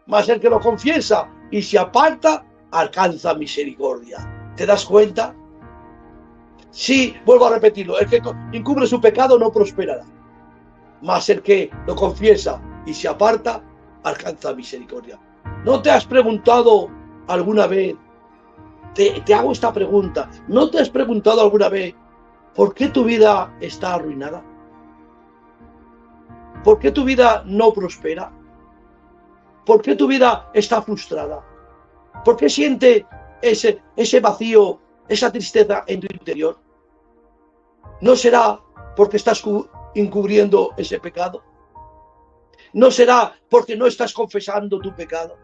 mas el que lo confiesa y se aparta alcanza misericordia. ¿Te das cuenta? Sí, vuelvo a repetirlo, el que encubre su pecado no prosperará, mas el que lo confiesa y se aparta alcanza misericordia. ¿No te has preguntado alguna vez? Te hago esta pregunta. ¿No te has preguntado alguna vez por qué tu vida está arruinada? ¿Por qué tu vida no prospera? ¿Por qué tu vida está frustrada? ¿Por qué siente ese vacío, esa tristeza en tu interior? ¿No será porque estás encubriendo ese pecado? ¿No será porque no estás confesando tu pecado?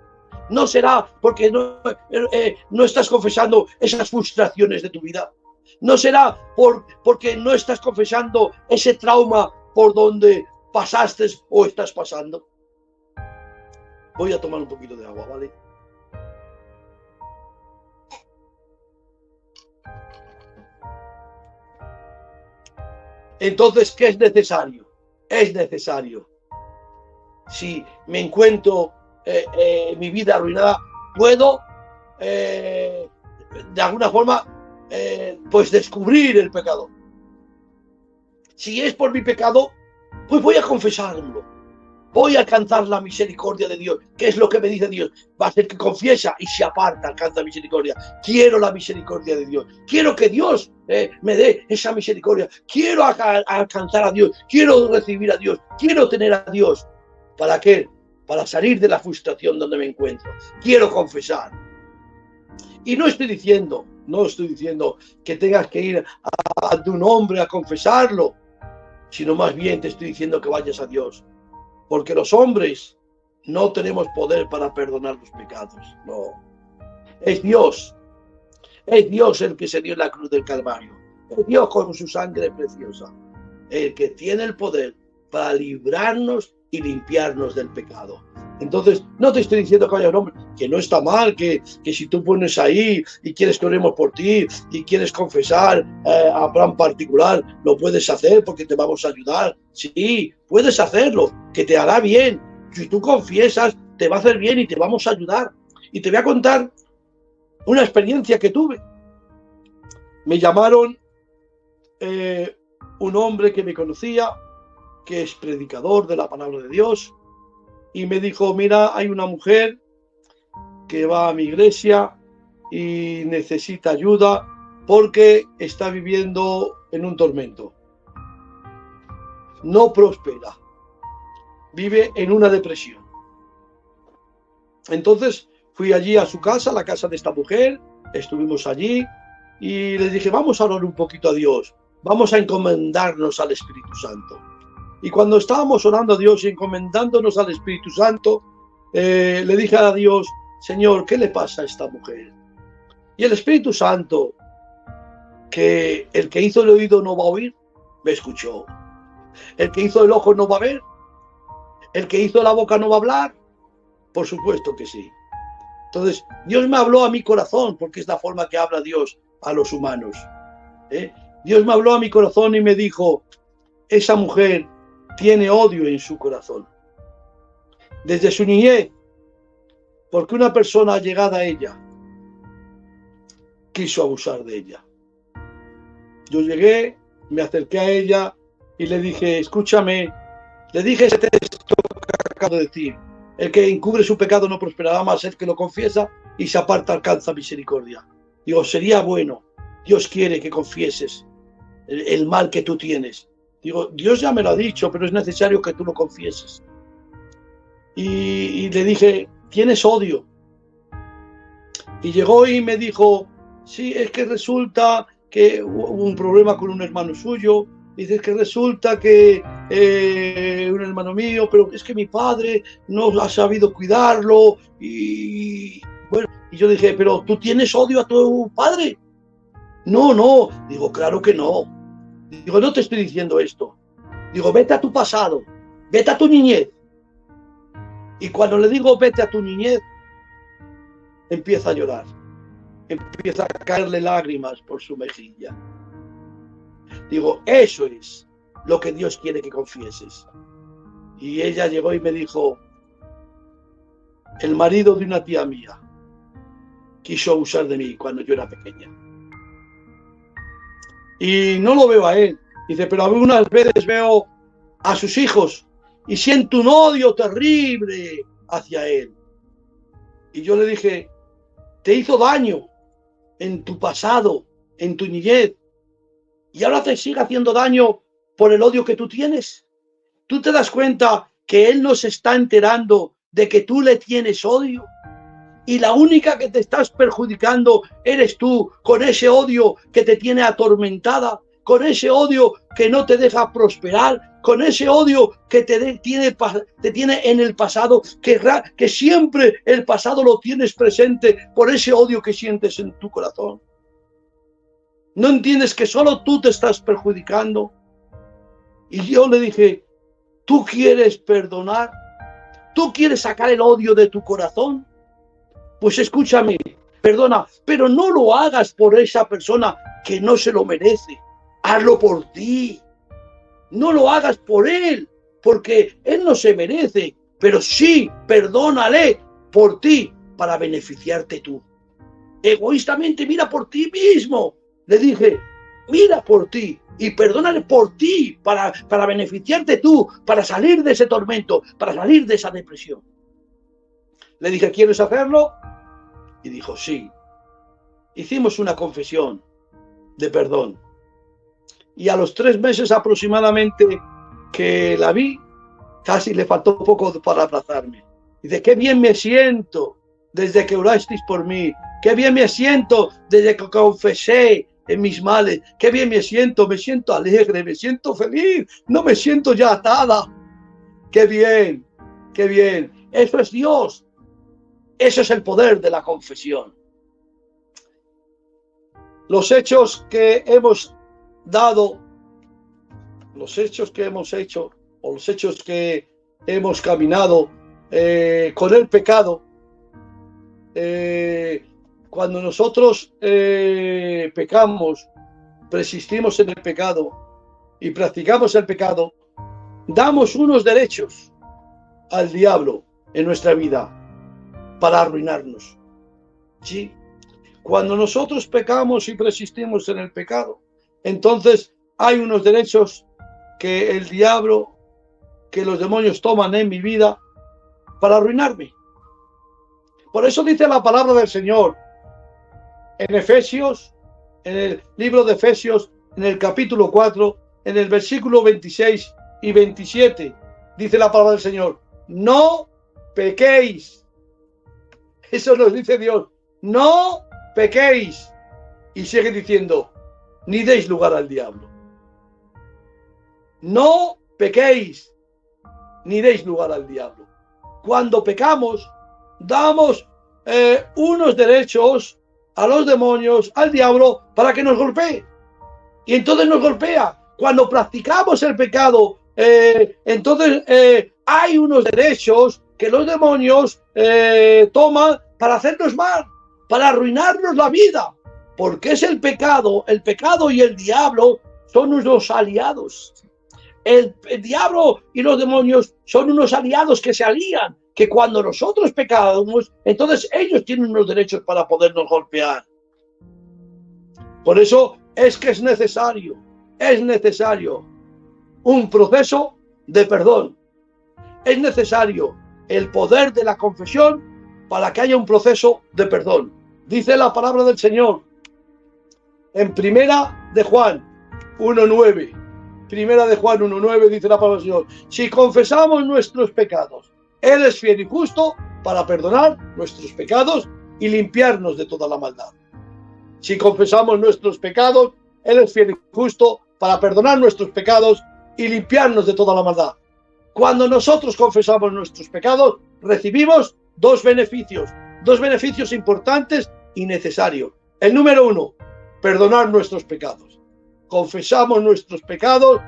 ¿No será porque no estás confesando esas frustraciones de tu vida? ¿No será porque no estás confesando ese trauma por donde pasaste o estás pasando? Voy a tomar un poquito de agua, ¿vale? Entonces, ¿qué es necesario? Es necesario. Si me encuentro mi vida arruinada, puedo de alguna forma pues descubrir el pecado. Si es por mi pecado, pues voy a confesarlo. Voy a alcanzar la misericordia de Dios. ¿Qué es lo que me dice Dios? Va a ser que confiesa y se aparta, alcanza misericordia. Quiero la misericordia de Dios. Quiero que Dios me dé esa misericordia. Quiero alcanzar a Dios. Quiero recibir a Dios. Quiero tener a Dios. ¿Para qué? Para salir de la frustración donde me encuentro. Quiero confesar. Y no estoy diciendo que tengas que ir ante un hombre a confesarlo, sino más bien te estoy diciendo que vayas a Dios. Porque los hombres no tenemos poder para perdonar los pecados. No. Es Dios. Es Dios el que se dio en la cruz del Calvario. Es Dios con su sangre preciosa. El que tiene el poder para librarnos y limpiarnos del pecado. Entonces, no te estoy diciendo que vaya un hombre, que no está mal, que si tú pones ahí y quieres que oremos por ti y quieres confesar a plan particular, lo puedes hacer porque te vamos a ayudar. Sí, puedes hacerlo, que te hará bien. Si tú confiesas, te va a hacer bien y te vamos a ayudar. Y te voy a contar una experiencia que tuve. Me llamaron un hombre que me conocía, que es predicador de la palabra de Dios, y me dijo, mira, hay una mujer que va a mi iglesia y necesita ayuda porque está viviendo en un tormento. No prospera. Vive en una depresión. Entonces fui allí a su casa, a la casa de esta mujer, estuvimos allí y le dije, vamos a orar un poquito a Dios, vamos a encomendarnos al Espíritu Santo. Y cuando estábamos orando a Dios y encomendándonos al Espíritu Santo, le dije a Dios, Señor, ¿qué le pasa a esta mujer? Y el Espíritu Santo, que el que hizo el oído no va a oír, me escuchó. El que hizo el ojo no va a ver. El que hizo la boca no va a hablar. Por supuesto que sí. Entonces, Dios me habló a mi corazón, porque es la forma que habla Dios a los humanos. Dios me habló a mi corazón y me dijo, esa mujer tiene odio en su corazón. Desde su niñez, porque una persona llegada a ella quiso abusar de ella. Yo llegué, me acerqué a ella y le dije, escúchame, le dije ese texto que acabo de decir, el que encubre su pecado no prosperará, más el que lo confiesa y se aparta alcanza misericordia. Digo, sería bueno, Dios quiere que confieses el mal que tú tienes. Digo, Dios ya me lo ha dicho, pero es necesario que tú lo confieses. Y le dije, tienes odio. Y llegó y me dijo, sí, es que resulta que hubo un problema con un hermano suyo. Dice que resulta que un hermano mío, pero es que mi padre no ha sabido cuidarlo. Y bueno, y yo dije, pero ¿tú tienes odio a tu padre? No. Digo, claro que no. Digo, no te estoy diciendo esto. Digo, vete a tu pasado, vete a tu niñez. Y cuando le digo vete a tu niñez, empieza a llorar. Empieza a caerle lágrimas por su mejilla. Digo, eso es lo que Dios quiere que confieses. Y ella llegó y me dijo, el marido de una tía mía quiso abusar de mí cuando yo era pequeña. Y no lo veo a él. Dice, pero algunas veces veo a sus hijos y siento un odio terrible hacia él. Y yo le dije, te hizo daño en tu pasado, en tu niñez, y ahora te sigue haciendo daño por el odio que tú tienes. ¿Tú te das cuenta que él no se está enterando de que tú le tienes odio? Y la única que te estás perjudicando eres tú, con ese odio que te tiene atormentada, con ese odio que no te deja prosperar, con ese odio que te tiene en el pasado, que siempre el pasado lo tienes presente por ese odio que sientes en tu corazón. ¿No entiendes que solo tú te estás perjudicando? Y yo le dije, ¿tú quieres perdonar? ¿Tú quieres sacar el odio de tu corazón? Pues escúchame, perdona, pero no lo hagas por esa persona que no se lo merece. Hazlo por ti. No lo hagas por él, porque él no se merece, pero sí, perdónale por ti para beneficiarte tú. Egoístamente mira por ti mismo. Le dije, mira por ti y perdónale por ti para beneficiarte tú, para salir de ese tormento, para salir de esa depresión. Le dije, ¿quieres hacerlo? Y dijo, sí. Hicimos una confesión de perdón. Y a los 3 meses aproximadamente que la vi, casi le faltó poco para abrazarme. Dice, qué bien me siento desde que orasteis por mí. Qué bien me siento desde que confesé en mis males. Qué bien me siento alegre, me siento feliz. No me siento ya atada. Qué bien, qué bien. Eso es Dios. Eso es el poder de la confesión. Los hechos que hemos dado, los hechos que hemos hecho, o los hechos que hemos caminado con el pecado, cuando nosotros pecamos, persistimos en el pecado y practicamos el pecado, damos unos derechos al diablo en nuestra vida para arruinarnos. ¿Sí? Cuando nosotros pecamos y persistimos en el pecado, entonces hay unos derechos que el diablo, que los demonios toman en mi vida para arruinarme. Por eso dice la palabra del Señor en Efesios, en el libro de Efesios, en el capítulo 4, en el versículo 26 y 27, dice la palabra del Señor, no pequéis. Eso nos dice Dios, no pequéis. Y sigue diciendo, ni deis lugar al diablo. No pequéis, ni deis lugar al diablo. Cuando pecamos, damos unos derechos a los demonios, al diablo, para que nos golpee. Y entonces nos golpea. Cuando practicamos el pecado, entonces hay unos derechos que los demonios toman para hacernos mal, para arruinarnos la vida. Porque es el pecado y el diablo son unos aliados. El diablo y los demonios son unos aliados que se alían, que cuando nosotros pecamos, entonces ellos tienen unos derechos para podernos golpear. Por eso es que es necesario un proceso de perdón. Es necesario el poder de la confesión para que haya un proceso de perdón. Dice la palabra del Señor en Primera de Juan 1:9. Primera de Juan 1:9 dice la palabra del Señor. Si confesamos nuestros pecados, Él es fiel y justo para perdonar nuestros pecados y limpiarnos de toda la maldad. Si confesamos nuestros pecados, Él es fiel y justo para perdonar nuestros pecados y limpiarnos de toda la maldad. Cuando nosotros confesamos nuestros pecados, recibimos dos beneficios importantes y necesarios. El número 1, perdonar nuestros pecados. Confesamos nuestros pecados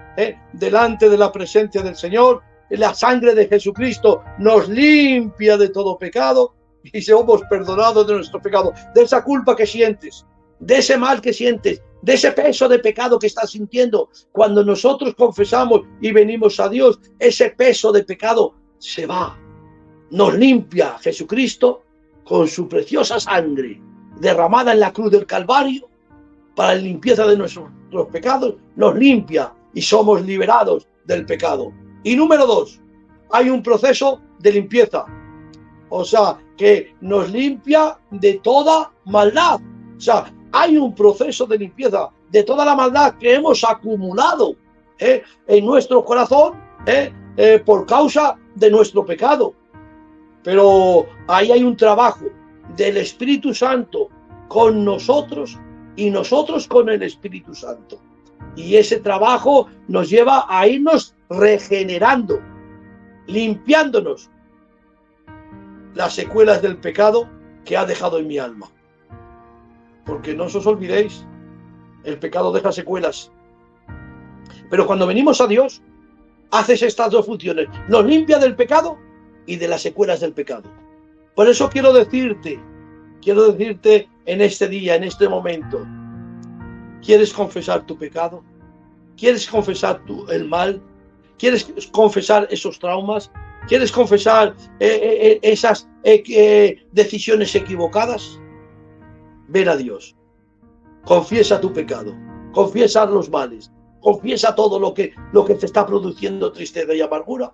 delante de la presencia del Señor. La sangre de Jesucristo nos limpia de todo pecado y somos perdonados de nuestro pecado, de esa culpa que sientes, de ese mal que sientes, de ese peso de pecado que estás sintiendo. Cuando nosotros confesamos y venimos a Dios, ese peso de pecado se va. nos limpia Jesucristo con su preciosa sangre derramada en la cruz del Calvario para la limpieza de nuestros pecados, nos limpia y somos liberados del pecado. Y número 2, hay un proceso de limpieza, o sea, que nos limpia de toda maldad. O sea, hay un proceso de limpieza de toda la maldad que hemos acumulado en nuestro corazón por causa de nuestro pecado. Pero ahí hay un trabajo del Espíritu Santo con nosotros y nosotros con el Espíritu Santo. Y ese trabajo nos lleva a irnos regenerando, limpiándonos las secuelas del pecado que ha dejado en mi alma. Porque no os olvidéis, el pecado deja secuelas. Pero cuando venimos a Dios, haces estas dos funciones: nos limpia del pecado y de las secuelas del pecado. Por eso quiero decirte en este día, en este momento, ¿quieres confesar tu pecado? ¿Quieres confesar el mal? ¿Quieres confesar esos traumas? ¿Quieres confesar esas decisiones equivocadas? Ven a Dios. Confiesa tu pecado. Confiesa los males. Confiesa todo lo que te está produciendo tristeza y amargura.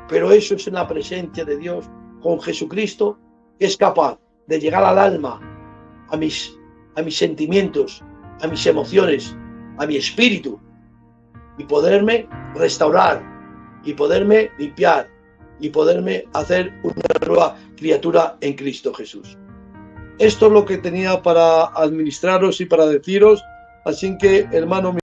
Pero eso es en la presencia de Dios con Jesucristo, que es capaz de llegar al alma, a mis sentimientos, a mis emociones, a mi espíritu, y poderme restaurar, y poderme limpiar, y poderme hacer una nueva criatura en Cristo Jesús. Esto es lo que tenía para administraros y para deciros, así que, hermano mío,